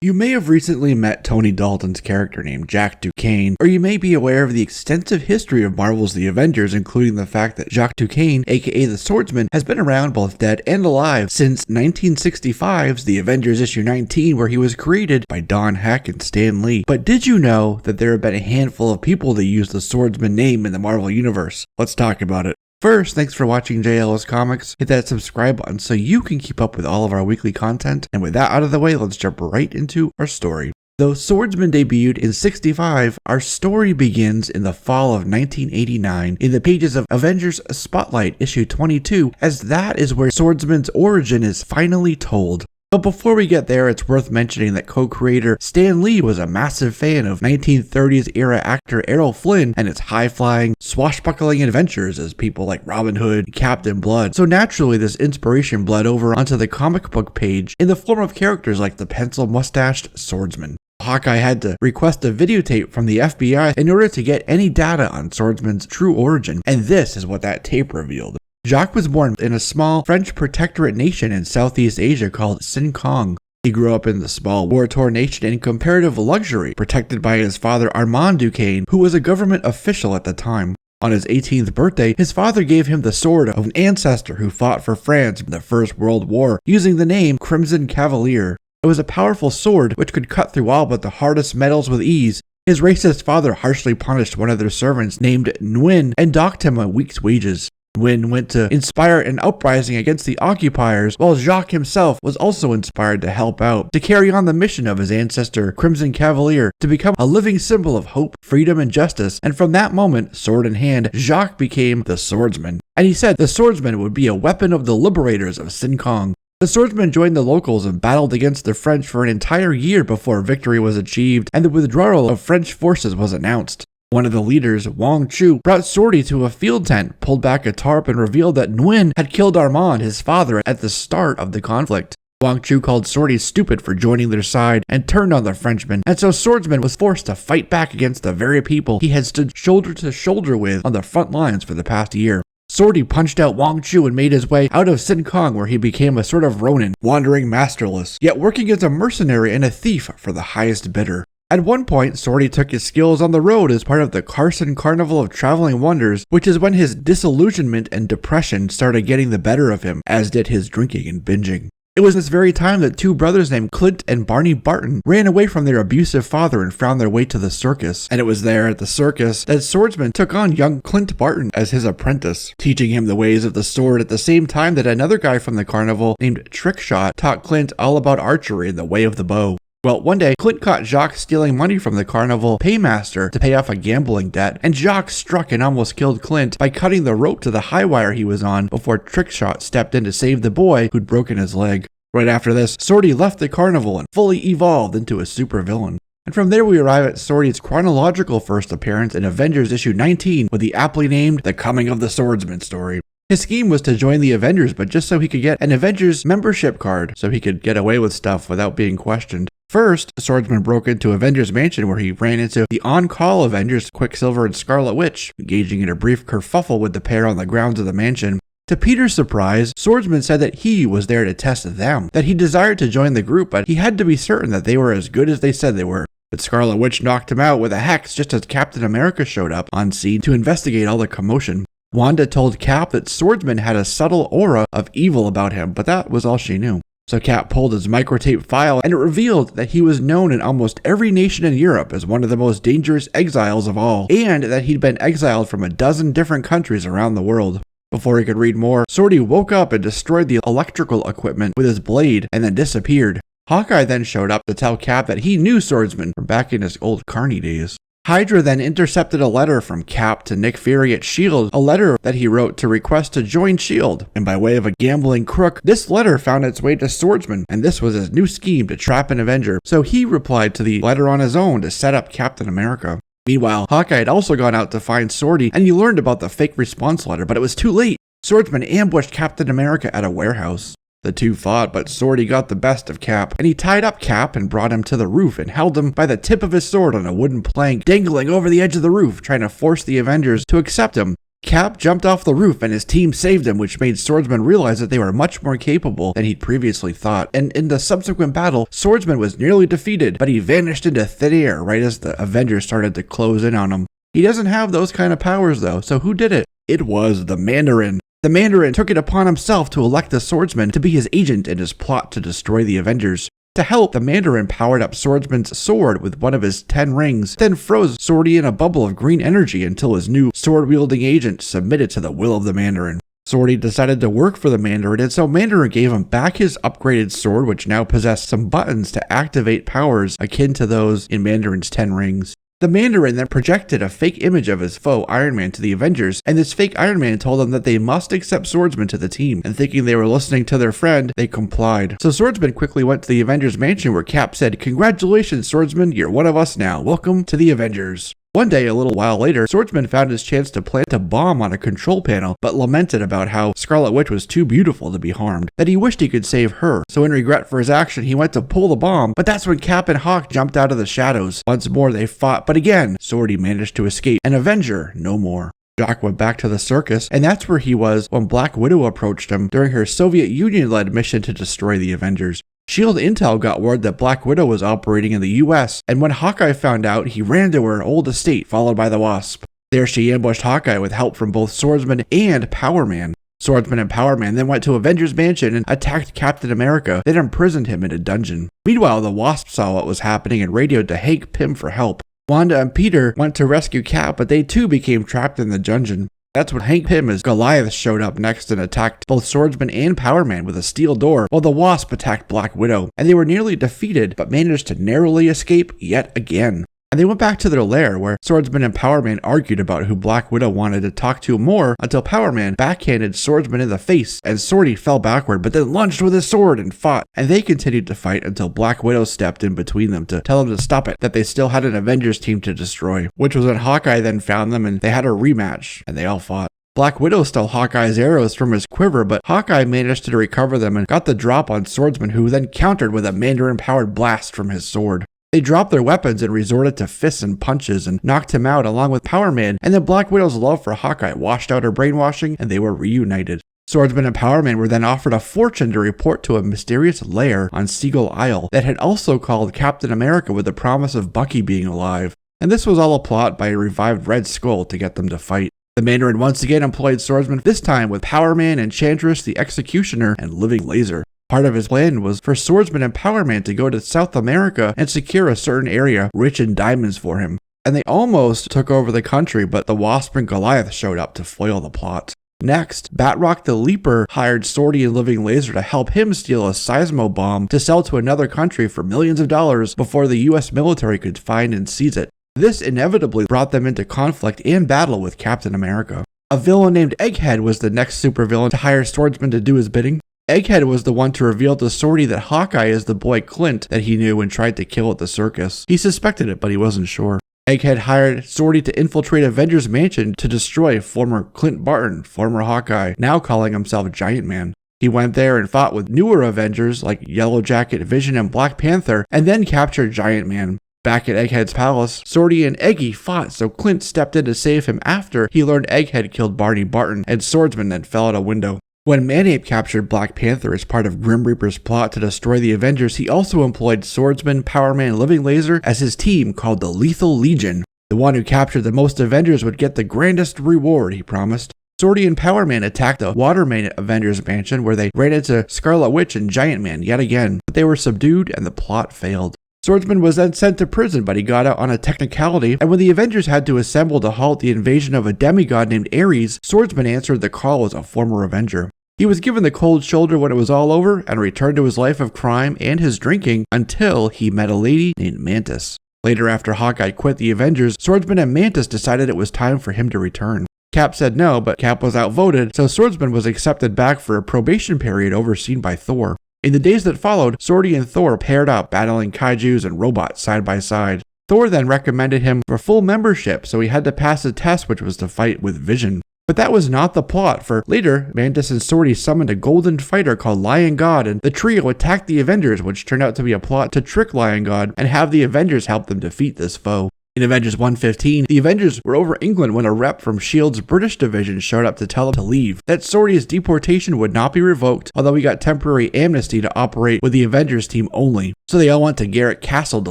You may have recently met Tony Dalton's character named Jacques Dusquene, or you may be aware of the extensive history of Marvel's The Avengers, including the fact that Jacques Dusquene, aka the Swordsman, has been around both dead and alive since 1965's The Avengers issue 19, where he was created by Don Heck and Stan Lee. But did you know that there have been a handful of people that use the Swordsman name in the Marvel Universe? Let's talk about it. First, thanks for watching JLS Comics. Hit that subscribe button so you can keep up with all of our weekly content. And with that out of the way, let's jump right into our story. Though Swordsman debuted in '65, our story begins in the fall of 1989 in the pages of Avengers Spotlight issue 22, as that is where Swordsman's origin is finally told. But before we get there, it's worth mentioning that co-creator Stan Lee was a massive fan of 1930s era actor Errol Flynn and its high-flying, swashbuckling adventures as people like Robin Hood and Captain Blood. So naturally, this inspiration bled over onto the comic book page in the form of characters like the pencil-mustached Swordsman. Hawkeye had to request a videotape from the FBI in order to get any data on Swordsman's true origin, and this is what that tape revealed. Jacques was born in a small French protectorate nation in Southeast Asia called Hong. He grew up in the small war-torn nation in comparative luxury, protected by his father Armand Dusquene, who was a government official at the time. On his 18th birthday, his father gave him the sword of an ancestor who fought for France in the First World War, using the name Crimson Cavalier. It was a powerful sword which could cut through all but the hardest metals with ease. His racist father harshly punished one of their servants named Nguyen and docked him a week's wages. Nguyen went to inspire an uprising against the occupiers, while Jacques himself was also inspired to help out, to carry on the mission of his ancestor, Crimson Cavalier, to become a living symbol of hope, freedom, and justice. And from that moment, sword in hand, Jacques became the Swordsman. And he said the Swordsman would be a weapon of the liberators of Hong. The Swordsman joined the locals and battled against the French for an entire year before victory was achieved and the withdrawal of French forces was announced. One of the leaders, Wang Chu, brought Swordy to a field tent, pulled back a tarp, and revealed that Nguyen had killed Armand, his father, at the start of the conflict. Wang Chu called Swordy stupid for joining their side and turned on the Frenchman, and so Swordsman was forced to fight back against the very people he had stood shoulder to shoulder with on the front lines for the past year. Swordy punched out Wang Chu and made his way out of Hong, where he became a sort of Ronin, wandering masterless, yet working as a mercenary and a thief for the highest bidder. At one point, Swordy took his skills on the road as part of the Carson Carnival of Traveling Wonders, which is when his disillusionment and depression started getting the better of him, as did his drinking and binging. It was this very time that two brothers named Clint and Barney Barton ran away from their abusive father and found their way to the circus. And it was there at the circus that Swordsman took on young Clint Barton as his apprentice, teaching him the ways of the sword at the same time that another guy from the carnival named Trickshot taught Clint all about archery and the way of the bow. Well, one day, Clint caught Jacques stealing money from the carnival paymaster to pay off a gambling debt, and Jacques struck and almost killed Clint by cutting the rope to the high wire he was on before Trickshot stepped in to save the boy who'd broken his leg. Right after this, Swordy left the carnival and fully evolved into a supervillain. And from there we arrive at Swordy's chronological first appearance in Avengers issue 19 with the aptly named The Coming of the Swordsman story. His scheme was to join the Avengers, but just so he could get an Avengers membership card so he could get away with stuff without being questioned. First, the Swordsman broke into Avengers Mansion where he ran into the on-call Avengers Quicksilver and Scarlet Witch, engaging in a brief kerfuffle with the pair on the grounds of the mansion. To Peter's surprise, Swordsman said that he was there to test them, that he desired to join the group, but he had to be certain that they were as good as they said they were. But Scarlet Witch knocked him out with a hex just as Captain America showed up on scene to investigate all the commotion. Wanda told Cap that Swordsman had a subtle aura of evil about him, but that was all she knew. So Cap pulled his microtape file and it revealed that he was known in almost every nation in Europe as one of the most dangerous exiles of all, and that he'd been exiled from a dozen different countries around the world. Before he could read more, Swordy woke up and destroyed the electrical equipment with his blade and then disappeared. Hawkeye then showed up to tell Cap that he knew Swordsman from back in his old Carney days. Hydra then intercepted a letter from Cap to Nick Fury at S.H.I.E.L.D., a letter that he wrote to request to join S.H.I.E.L.D., and by way of a gambling crook, this letter found its way to Swordsman, and this was his new scheme to trap an Avenger, so he replied to the letter on his own to set up Captain America. Meanwhile, Hawkeye had also gone out to find Swordy, and he learned about the fake response letter, but it was too late. Swordsman ambushed Captain America at a warehouse. The two fought, but Swordy got the best of Cap, and he tied up Cap and brought him to the roof and held him by the tip of his sword on a wooden plank dangling over the edge of the roof, trying to force the Avengers to accept him. Cap jumped off the roof and his team saved him, which made Swordsman realize that they were much more capable than he'd previously thought. And in the subsequent battle, Swordsman was nearly defeated, but he vanished into thin air right as the Avengers started to close in on him. He doesn't have those kind of powers though, so who did it? It was the Mandarin. The Mandarin took it upon himself to elect the Swordsman to be his agent in his plot to destroy the Avengers. To help, the Mandarin powered up Swordsman's sword with one of his 10 rings, then froze Swordy in a bubble of green energy until his new sword-wielding agent submitted to the will of the Mandarin. Swordy decided to work for the Mandarin, and so Mandarin gave him back his upgraded sword, which now possessed some buttons to activate powers akin to those in Mandarin's 10 rings. The Mandarin then projected a fake image of his foe, Iron Man, to the Avengers, and this fake Iron Man told them that they must accept Swordsman to the team, and thinking they were listening to their friend, they complied. So Swordsman quickly went to the Avengers mansion where Cap said, "Congratulations, Swordsman, you're one of us now. Welcome to the Avengers." One day, a little while later, Swordsman found his chance to plant a bomb on a control panel, but lamented about how Scarlet Witch was too beautiful to be harmed, that he wished he could save her. So in regret for his action, he went to pull the bomb, but that's when Cap and Hawk jumped out of the shadows. Once more they fought, but again, Swordy managed to escape, and Avenger no more. Jacques went back to the circus, and that's where he was when Black Widow approached him during her Soviet Union-led mission to destroy the Avengers. S.H.I.E.L.D. Intel got word that Black Widow was operating in the US, and when Hawkeye found out, he ran to her old estate, followed by the Wasp. There she ambushed Hawkeye with help from both Swordsman and Power Man. Swordsman and Power Man then went to Avengers Mansion and attacked Captain America, then imprisoned him in a dungeon. Meanwhile, the Wasp saw what was happening and radioed to Hank Pym for help. Wanda and Peter went to rescue Cap, but they too became trapped in the dungeon. That's when Hank Pym as Goliath showed up next and attacked both Swordsman and Power Man with a steel door, while the Wasp attacked Black Widow, and they were nearly defeated but managed to narrowly escape yet again. And they went back to their lair where Swordsman and Power Man argued about who Black Widow wanted to talk to more until Power Man backhanded Swordsman in the face and Swordy fell backward but then lunged with his sword and fought, and they continued to fight until Black Widow stepped in between them to tell them to stop it, that they still had an Avengers team to destroy, which was when Hawkeye then found them and they had a rematch and they all fought. Black Widow stole Hawkeye's arrows from his quiver, but Hawkeye managed to recover them and got the drop on Swordsman, who then countered with a Mandarin-powered blast from his sword. They dropped their weapons and resorted to fists and punches and knocked him out along with Power Man, and then Black Widow's love for Hawkeye washed out her brainwashing and they were reunited. Swordsman and Power Man were then offered a fortune to report to a mysterious lair on Seagull Isle that had also called Captain America with the promise of Bucky being alive. And this was all a plot by a revived Red Skull to get them to fight. The Mandarin once again employed Swordsman, this time with Power Man, Enchantress, the Executioner, and Living Laser. Part of his plan was for Swordsman and Power Man to go to South America and secure a certain area rich in diamonds for him. And they almost took over the country, but the Wasp and Goliath showed up to foil the plot. Next, Batroc the Leaper hired Swordy and Living Laser to help him steal a seismo bomb to sell to another country for millions of dollars before the US military could find and seize it. This inevitably brought them into conflict and battle with Captain America. A villain named Egghead was the next supervillain to hire Swordsman to do his bidding. Egghead was the one to reveal to Swordy that Hawkeye is the boy Clint that he knew and tried to kill at the circus. He suspected it, but he wasn't sure. Egghead hired Swordy to infiltrate Avengers Mansion to destroy former Clint Barton, former Hawkeye, now calling himself Giant Man. He went there and fought with newer Avengers like Yellow Jacket, Vision, and Black Panther, and then captured Giant Man. Back at Egghead's palace, Swordy and Eggy fought, so Clint stepped in to save him after he learned Egghead killed Barney Barton, and Swordsman then fell out a window. When Manape captured Black Panther as part of Grim Reaper's plot to destroy the Avengers, he also employed Swordsman, Power Man, and Living Laser as his team called the Lethal Legion. The one who captured the most Avengers would get the grandest reward, he promised. Swordy and Power Man attacked the Water Main at Avengers Mansion, where they ran into Scarlet Witch and Giant Man yet again, but they were subdued and the plot failed. Swordsman was then sent to prison, but he got out on a technicality, and when the Avengers had to assemble to halt the invasion of a demigod named Ares, Swordsman answered the call as a former Avenger. He was given the cold shoulder when it was all over and returned to his life of crime and his drinking until he met a lady named Mantis. Later, after Hawkeye quit the Avengers, Swordsman and Mantis decided it was time for him to return. Cap said no, but Cap was outvoted, so Swordsman was accepted back for a probation period overseen by Thor. In the days that followed, Swordy and Thor paired up, battling kaijus and robots side by side. Thor then recommended him for full membership, so he had to pass a test, which was to fight with Vision. But that was not the plot, for later, Mantis and Swordy summoned a golden fighter called Lion God, and the trio attacked the Avengers, which turned out to be a plot to trick Lion God and have the Avengers help them defeat this foe. In Avengers 115, the Avengers were over England when a rep from S.H.I.E.L.D.'s British division showed up to tell them to leave, that Swordy's deportation would not be revoked, although he got temporary amnesty to operate with the Avengers team only. So they all went to Garrett Castle to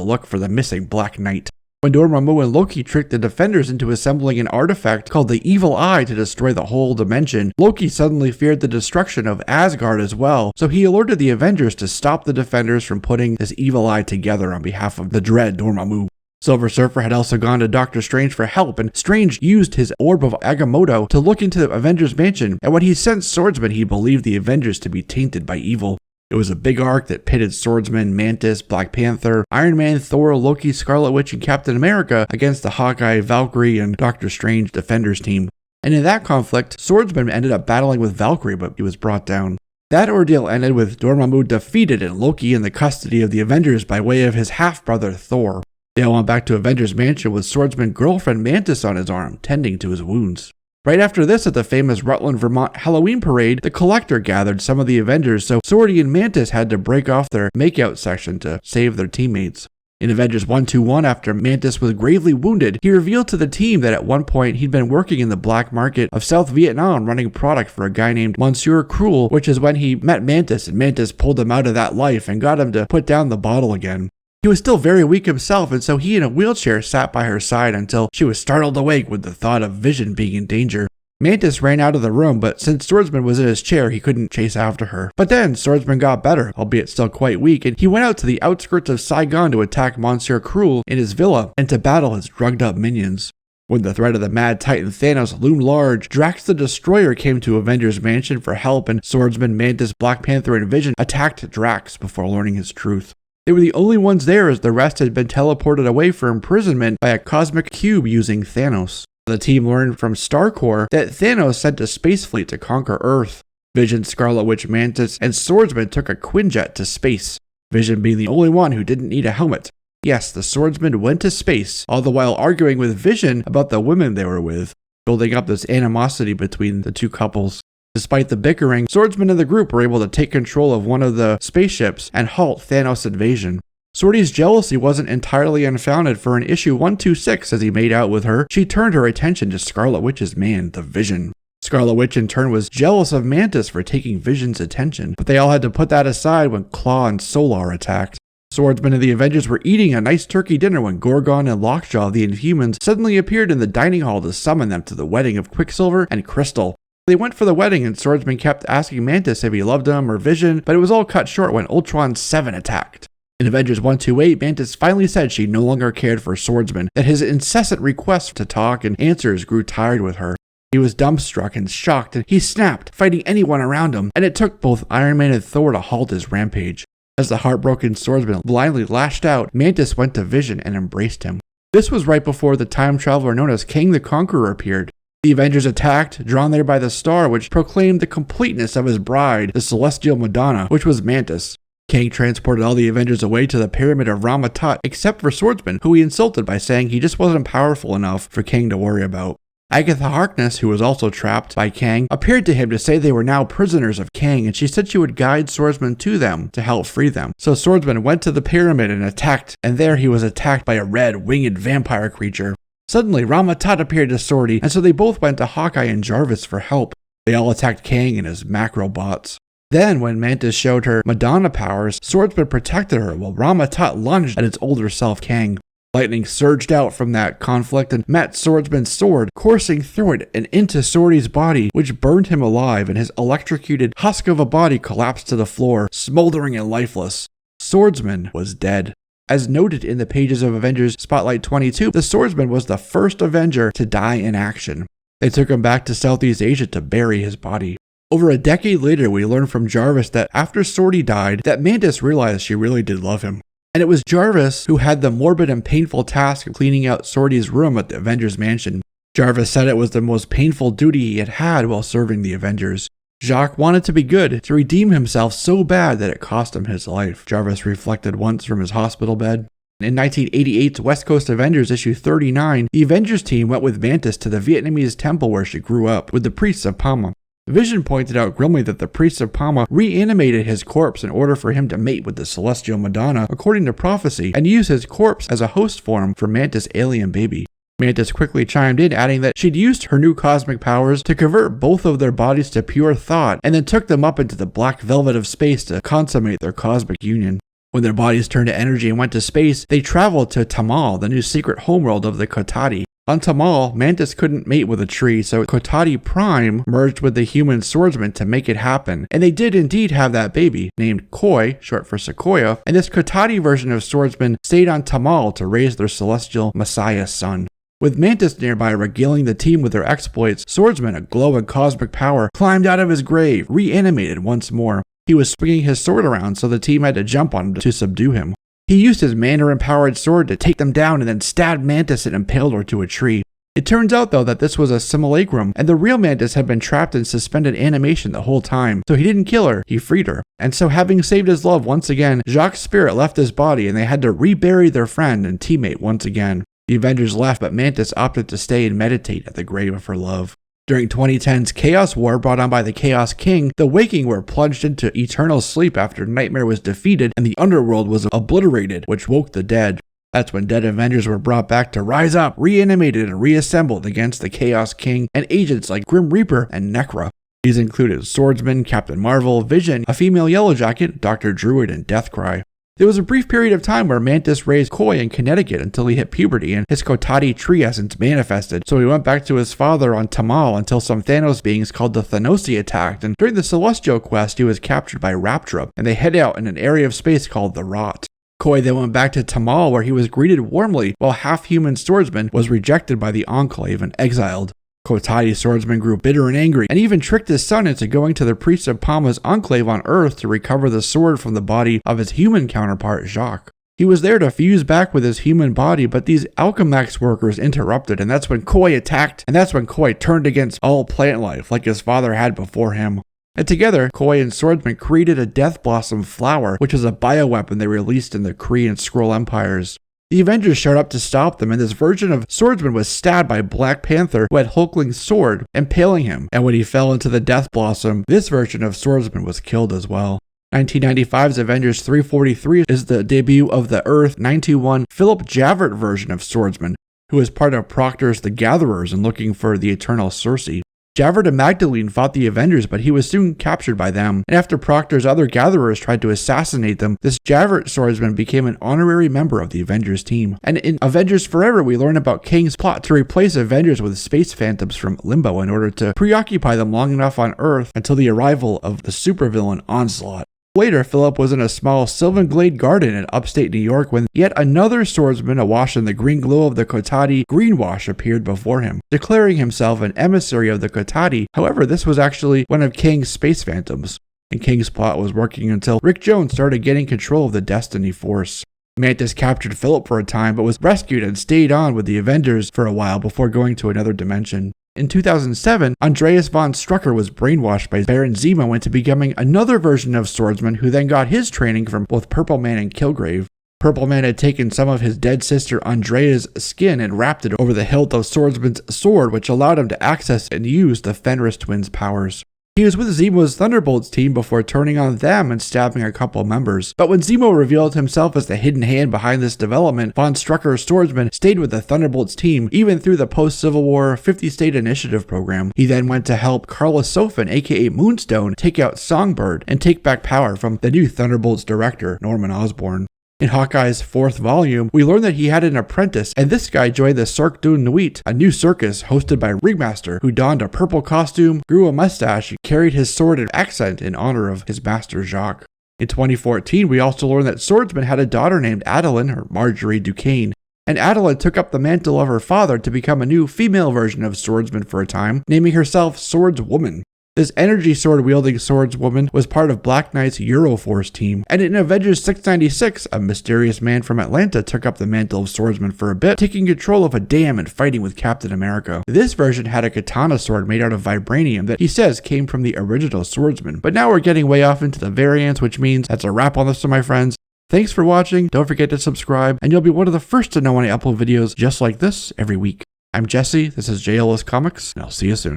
look for the missing Black Knight. When Dormammu and Loki tricked the Defenders into assembling an artifact called the Evil Eye to destroy the whole dimension, Loki suddenly feared the destruction of Asgard as well, so he alerted the Avengers to stop the Defenders from putting this Evil Eye together on behalf of the dread Dormammu. Silver Surfer had also gone to Doctor Strange for help, and Strange used his Orb of Agamotto to look into the Avengers Mansion, and when he sensed Swordsman, he believed the Avengers to be tainted by evil. It was a big arc that pitted Swordsman, Mantis, Black Panther, Iron Man, Thor, Loki, Scarlet Witch, and Captain America against the Hawkeye, Valkyrie, and Doctor Strange Defenders team. And in that conflict, Swordsman ended up battling with Valkyrie, but he was brought down. That ordeal ended with Dormammu defeated and Loki in the custody of the Avengers by way of his half-brother Thor. They all went back to Avengers Mansion with Swordsman's girlfriend Mantis on his arm, tending to his wounds. Right after this, at the famous Rutland, Vermont Halloween parade, the Collector gathered some of the Avengers, so Swordy and Mantis had to break off their makeout section to save their teammates. In Avengers 121, after Mantis was gravely wounded, he revealed to the team that at one point he'd been working in the black market of South Vietnam running product for a guy named Monsieur Cruel, which is when he met Mantis, and Mantis pulled him out of that life and got him to put down the bottle again. He was still very weak himself, and so he in a wheelchair sat by her side until she was startled awake with the thought of Vision being in danger. Mantis ran out of the room, but since Swordsman was in his chair, he couldn't chase after her. But then, Swordsman got better, albeit still quite weak, and he went out to the outskirts of Saigon to attack Monsieur Cruel in his villa and to battle his drugged-up minions. When the threat of the Mad Titan Thanos loomed large, Drax the Destroyer came to Avengers Mansion for help, and Swordsman, Mantis, Black Panther, and Vision attacked Drax before learning his truth. They were the only ones there, as the rest had been teleported away for imprisonment by a cosmic cube using Thanos. The team learned from Starcore that Thanos sent a space fleet to conquer Earth. Vision, Scarlet Witch, Mantis, and Swordsman took a Quinjet to space, Vision being the only one who didn't need a helmet. Yes, the Swordsman went to space, all the while arguing with Vision about the women they were with, building up this animosity between the two couples. Despite the bickering, Swordsman and the group were able to take control of one of the spaceships and halt Thanos' invasion. Swordy's jealousy wasn't entirely unfounded, for in issue 126, as he made out with her, she turned her attention to Scarlet Witch's man, the Vision. Scarlet Witch in turn was jealous of Mantis for taking Vision's attention, but they all had to put that aside when Claw and Solar attacked. Swordsman and the Avengers were eating a nice turkey dinner when Gorgon and Lockjaw, the Inhumans, suddenly appeared in the dining hall to summon them to the wedding of Quicksilver and Crystal. They went for the wedding, and Swordsman kept asking Mantis if he loved him or Vision, but it was all cut short when Ultron 7 attacked. In Avengers 128, Mantis finally said she no longer cared for Swordsman, that his incessant requests to talk and answers grew tired with her. He was dumbstruck and shocked, and he snapped, fighting anyone around him, and it took both Iron Man and Thor to halt his rampage. As the heartbroken Swordsman blindly lashed out, Mantis went to Vision and embraced him. This was right before the time traveler known as Kang the Conqueror appeared. The Avengers attacked, drawn there by the star which proclaimed the completeness of his bride, the Celestial Madonna, which was Mantis. Kang transported all the Avengers away to the pyramid of Rama-Tut, except for Swordsman, who he insulted by saying he just wasn't powerful enough for Kang to worry about. Agatha Harkness, who was also trapped by Kang, appeared to him to say they were now prisoners of Kang, and she said she would guide Swordsman to them to help free them. So Swordsman went to the pyramid and attacked, and there he was attacked by a red, winged vampire creature. Suddenly, Rama-Tut appeared to Swordy, and so they both went to Hawkeye and Jarvis for help. They all attacked Kang and his macro bots. Then, when Mantis showed her Madonna powers, Swordsman protected her while Rama-Tut lunged at its older self Kang. Lightning surged out from that conflict and met Swordsman's sword, coursing through it and into Swordy's body, which burned him alive, and his electrocuted husk of a body collapsed to the floor, smoldering and lifeless. Swordsman was dead. As noted in the pages of Avengers Spotlight 22, the Swordsman was the first Avenger to die in action. They took him back to Southeast Asia to bury his body. Over a decade later, we learned from Jarvis that after Swordy died, that Mantis realized she really did love him. And it was Jarvis who had the morbid and painful task of cleaning out Swordy's room at the Avengers Mansion. Jarvis said it was the most painful duty he had had while serving the Avengers. Jacques wanted to be good, to redeem himself so bad that it cost him his life, Jarvis reflected once from his hospital bed. In 1988's West Coast Avengers issue 39, the Avengers team went with Mantis to the Vietnamese temple where she grew up, with the priests of Pama. Vision pointed out grimly that the priest of Palma reanimated his corpse in order for him to mate with the celestial Madonna according to prophecy, and used his corpse as a host form for Mantis' alien baby. Mantis quickly chimed in, adding that she'd used her new cosmic powers to convert both of their bodies to pure thought, and then took them up into the black velvet of space to consummate their cosmic union. When their bodies turned to energy and went to space, they traveled to Tamal, the new secret homeworld of the Kotati. On Tamal, Mantis couldn't mate with a tree, so Kotati Prime merged with the human swordsman to make it happen, and they did indeed have that baby, named Koi, short for Sequoia, and this Kotati version of swordsman stayed on Tamal to raise their celestial messiah son. With Mantis nearby regaling the team with their exploits, Swordsman, aglow in cosmic power, climbed out of his grave, reanimated once more. He was swinging his sword around, so the team had to jump on him to subdue him. He used his Mandarin-powered sword to take them down and then stabbed Mantis and impaled her to a tree. It turns out, though, that this was a simulacrum, and the real Mantis had been trapped in suspended animation the whole time, so he didn't kill her, he freed her. And so, having saved his love once again, Jacques' spirit left his body, and they had to rebury their friend and teammate once again. The Avengers left, but Mantis opted to stay and meditate at the grave of her love. During 2010's Chaos War brought on by the Chaos King, the Waking were plunged into eternal sleep after Nightmare was defeated and the underworld was obliterated, which woke the dead. That's when dead Avengers were brought back to rise up, reanimated and reassembled against the Chaos King and agents like Grim Reaper and Necra. These included Swordsman, Captain Marvel, Vision, a female Yellowjacket, Dr. Druid, and Deathcry. There was a brief period of time where Mantis raised Koi in Connecticut until he hit puberty and his Kotati tree essence manifested, so he went back to his father on Tamal until some Thanos beings called the Thanosi attacked, and during the Celestial quest he was captured by Raptra, and they head out in an area of space called the Rot. Koi then went back to Tamal where he was greeted warmly, while half-human swordsman was rejected by the Enclave and exiled. Kotati swordsman grew bitter and angry, and even tricked his son into going to the priest of Palma's enclave on Earth to recover the sword from the body of his human counterpart Jacques. He was there to fuse back with his human body, but these Alchemax workers interrupted, and that's when Koi attacked, and that's when Koi turned against all plant life, like his father had before him. And together, Koi and Swordsman created a Death Blossom flower, which was a bioweapon they released in the Kree and Skrull empires. The Avengers showed up to stop them, and this version of Swordsman was stabbed by Black Panther, who had Hulkling's sword, impaling him, and when he fell into the Death Blossom, this version of Swordsman was killed as well. 1995's Avengers 343 is the debut of the Earth 921 Philip Javert version of Swordsman, who was part of Proctor's The Gatherers and looking for the Eternal Circe. Javert and Magdalene fought the Avengers, but he was soon captured by them, and after Proctor's other gatherers tried to assassinate them, this Javert swordsman became an honorary member of the Avengers team. And in Avengers Forever, we learn about Kang's plot to replace Avengers with space phantoms from Limbo in order to preoccupy them long enough on Earth until the arrival of the supervillain Onslaught. Later, Philip was in a small Sylvan Glade garden in upstate New York when yet another swordsman awash in the green glow of the Kotati greenwash appeared before him, declaring himself an emissary of the Kotati. However, this was actually one of Kang's space phantoms, and Kang's plot was working until Rick Jones started getting control of the Destiny Force. Mantis captured Philip for a time, but was rescued and stayed on with the Avengers for a while before going to another dimension. In 2007, Andreas von Strucker was brainwashed by Baron Zemo into becoming another version of Swordsman, who then got his training from both Purple Man and Kilgrave. Purple Man had taken some of his dead sister Andrea's skin and wrapped it over the hilt of Swordsman's sword, which allowed him to access and use the Fenris twins' powers. He was with Zemo's Thunderbolts team before turning on them and stabbing a couple members. But when Zemo revealed himself as the hidden hand behind this development, Von Strucker's swordsman stayed with the Thunderbolts team even through the post-Civil War 50-State Initiative program. He then went to help Carla Sofin, aka Moonstone, take out Songbird and take back power from the new Thunderbolts director, Norman Osborn. In Hawkeye's 4th volume, we learn that he had an apprentice, and this guy joined the Cirque du Nuit, a new circus hosted by Ringmaster, who donned a purple costume, grew a mustache, and carried his sword and accent in honor of his master Jacques. In 2014, we also learned that Swordsman had a daughter named Adeline, or Marjorie Duquesne, and Adeline took up the mantle of her father to become a new female version of Swordsman for a time, naming herself Swordswoman. This energy sword-wielding swordswoman was part of Black Knight's Euroforce team, and in Avengers 696, a mysterious man from Atlanta took up the mantle of swordsman for a bit, taking control of a dam and fighting with Captain America. This version had a katana sword made out of vibranium that he says came from the original swordsman, but now we're getting way off into the variants, which means that's a wrap on this one, my friends. Thanks for watching, don't forget to subscribe, and you'll be one of the first to know when I upload videos just like this every week. I'm Jesse, this is JLS Comics, and I'll see you soon.